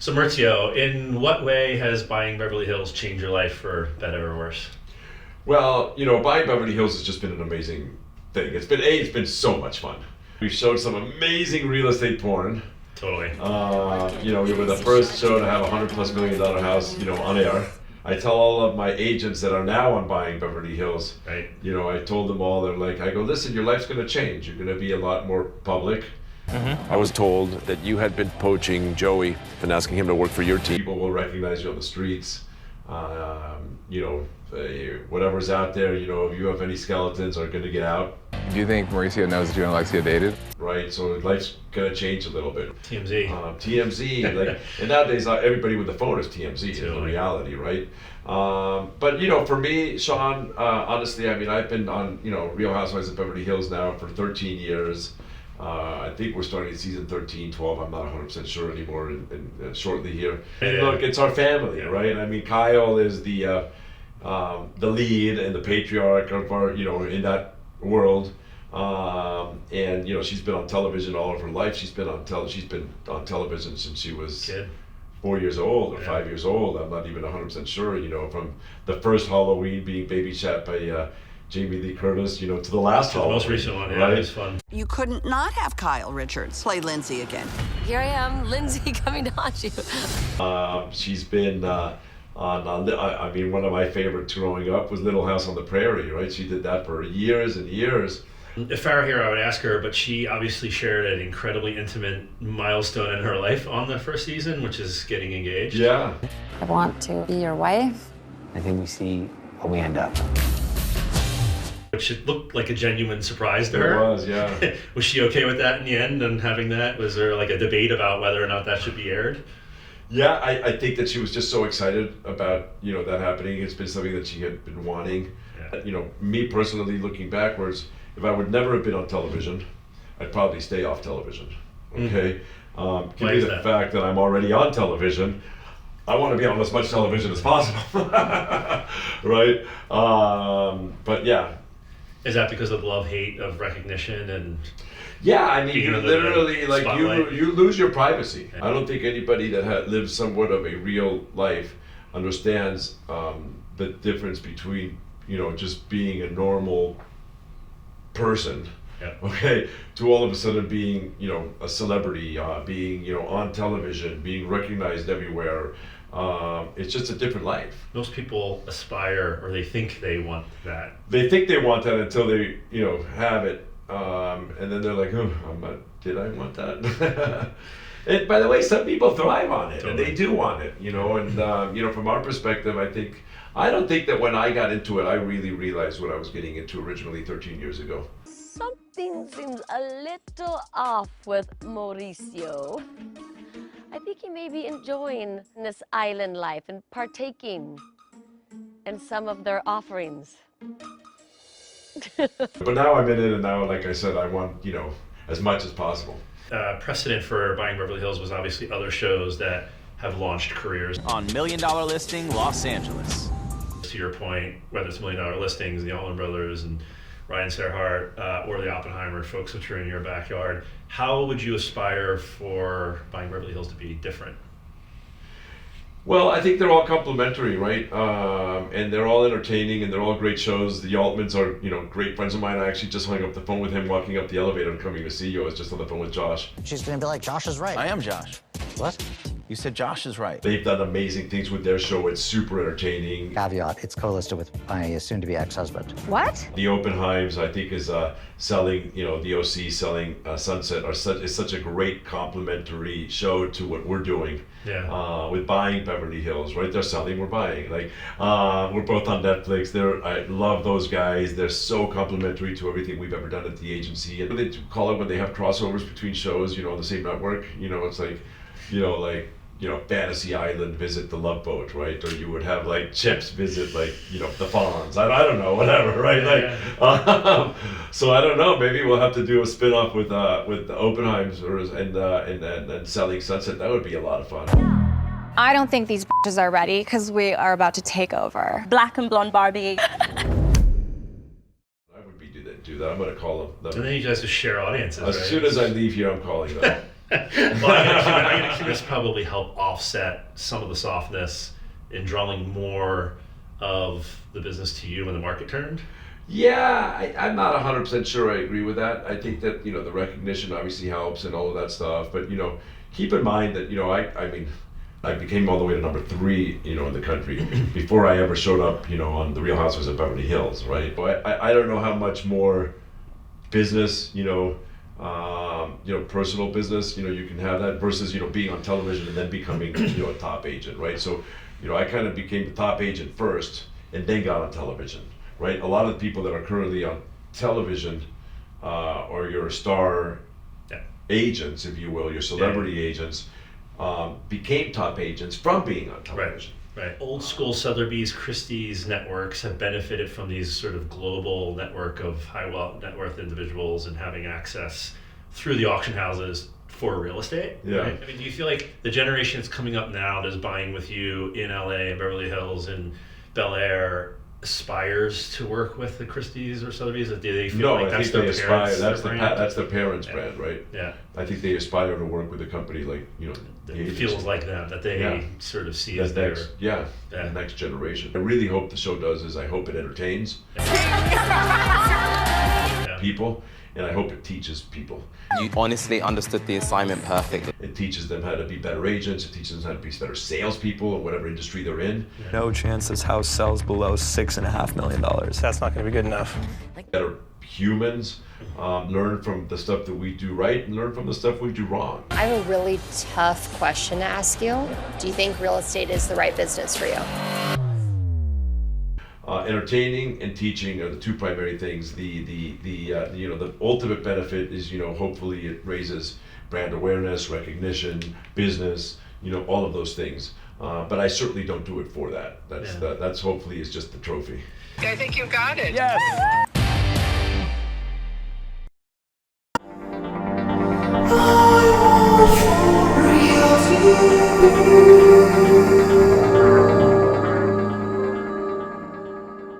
So Maurizio, in what way has Buying Beverly Hills changed your life for better or worse? Well, Buying Beverly Hills has just been an amazing thing. It's been so much fun. We showed some amazing real estate porn. Totally. We were the first show to have a $100+ million house, on air. I tell all of my agents that are now on Buying Beverly Hills, Right. I told them all, they're like, I go, listen, your life's going to change. You're going to be a lot more public. I was told that you had been poaching Joey and asking him to work for your team. People will recognize you on the streets. Whatever's out there, if you have any skeletons, are going to get out. Do you think Mauricio knows that you and Alexia dated? Right, so life's going to change a little bit. TMZ. TMZ, and nowadays everybody with the phone is TMZ is the reality, right? But for me, Sean, honestly, I've been on Real Housewives of Beverly Hills now for 13 years. I think we're starting season 13, 12. I'm not 100% sure anymore. Shortly here. And look, it's our family, right? Kyle is the lead and the patriarch of our, in that world. And she's been on television all of her life. She's been on television since she was 4 years old or 5 years old. I'm not even 100% sure. From the first Halloween being baby shat by Jamie Lee Curtis, to the last Halloween. The most recent one, right? It was fun. You couldn't not have Kyle Richards play Lindsay again. Here I am, Lindsay, coming to haunt you. She's been one of my favorites growing up was Little House on the Prairie, right? She did that for years and years. If I were here, I would ask her, but she obviously shared an incredibly intimate milestone in her life on the first season, which is getting engaged. Yeah. I want to be your wife. I think we see what we end up. Which it looked like a genuine surprise to her. It was, yeah. Was she okay with that in the end and having that? Was there like a debate about whether or not that should be aired? Yeah, I think that she was just so excited about, that happening. It's been something that she had been wanting. Yeah. Me personally, looking backwards, if I would never have been on television, I'd probably stay off television, okay? Give me the fact that I'm already on television, I want to be on as much television as possible, right? But yeah. Is that because of the love-hate of recognition and? Yeah, you literally you lose your privacy. Yeah. I don't think anybody that lives somewhat of a real life understands the difference between just being a normal person, okay, to all of a sudden being a celebrity, being on television, being recognized everywhere. It's just a different life. Most people aspire, or they think they want that. They think they want that until they, have it, and then they're like, "Oh, did I want that?" And by the way, some people thrive on it, and they do want it, And from our perspective, I don't think that when I got into it, I really realized what I was getting into originally 13 years ago. Something seems a little off with Mauricio. I think he may be enjoying this island life and partaking in some of their offerings. But now I'm in it, and now, like I said, I want, as much as possible. Precedent for Buying Beverly Hills was obviously other shows that have launched careers. On $1 Million Listing, Los Angeles. To your point, whether it's $1 Million Listings, the Allman Brothers, and Ryan Serhart, or the Oppenheimer folks, which are in your backyard, how would you aspire for Buying Beverly Hills to be different? Well, I think they're all complementary, right? And they're all entertaining, and they're all great shows. The Altmans are, great friends of mine. I actually just hung up the phone with him walking up the elevator and coming to see you. I was just on the phone with Josh. She's gonna be like, Josh is right. I am Josh. What? You said Josh is right. They've done amazing things with their show. It's super entertaining. Caveat, it's co-listed with my soon-to-be ex-husband. What? The Oppenheims, I think, is selling, the OC selling Sunset is such a great complementary show to what we're doing. Yeah. With Buying Beverly Hills, right? They're selling, we're buying. We're both on Netflix. I love those guys. They're so complimentary to everything we've ever done at the agency. And they call it when they have crossovers between shows, on the same network. It's like, Fantasy Island visit the Love Boat, right? Or you would have Chips visit the Fonz. I don't know, whatever, right? So I don't know. Maybe we'll have to do a spin-off with the Oppenheims and selling Sunset. That would be a lot of fun. I don't think these bitches are ready because we are about to take over. Black and blonde Barbie. I would do that. I'm gonna call them. And then you guys just share audiences. As soon as I leave here, I'm calling them. Well, I gotta curious probably help offset some of the softness in drawing more of the business to you when the market turned. Yeah, I'm not 100% sure I agree with that. I think that, the recognition obviously helps and all of that stuff. But, keep in mind that, I mean, I became all the way to number 3, in the country before I ever showed up, on The Real Housewives of Beverly Hills, right? I don't know how much more business, personal business, you can have that versus, being on television and then becoming, a top agent, right? So, I kind of became the top agent first and then got on television. Right, a lot of the people that are currently on television, or your star agents, if you will, your celebrity agents, became top agents from being on television. Right. Old school Sotheby's, Christie's networks have benefited from these sort of global network of high wealth, net worth individuals and having access through the auction houses for real estate. Yeah. Right? I mean, do you feel like the generation that's coming up now that's buying with you in LA, in Beverly Hills, and Bel Air aspires to work with the Christie's or Sotheby's? Do they feel like that's their parents? That's their parents' brand, right? Yeah. I think they aspire to work with a company like It feels like them, that they sort of see as their the next generation. I really hope the show does is I hope it entertains people, and I hope it teaches people. You honestly understood the assignment perfectly. It teaches them how to be better agents. It teaches them how to be better salespeople in whatever industry they're in. No chance this house sells below $6.5 million. That's not going to be good enough. Better humans, learn from the stuff that we do right and learn from the stuff we do wrong. I have a really tough question to ask you. Do you think real estate is the right business for you? Entertaining and teaching are the two primary things. The ultimate benefit is, hopefully it raises brand awareness, recognition, business, all of those things. But I certainly don't do it for that. That's hopefully is just the trophy. I think you got it. Yes. I want for real.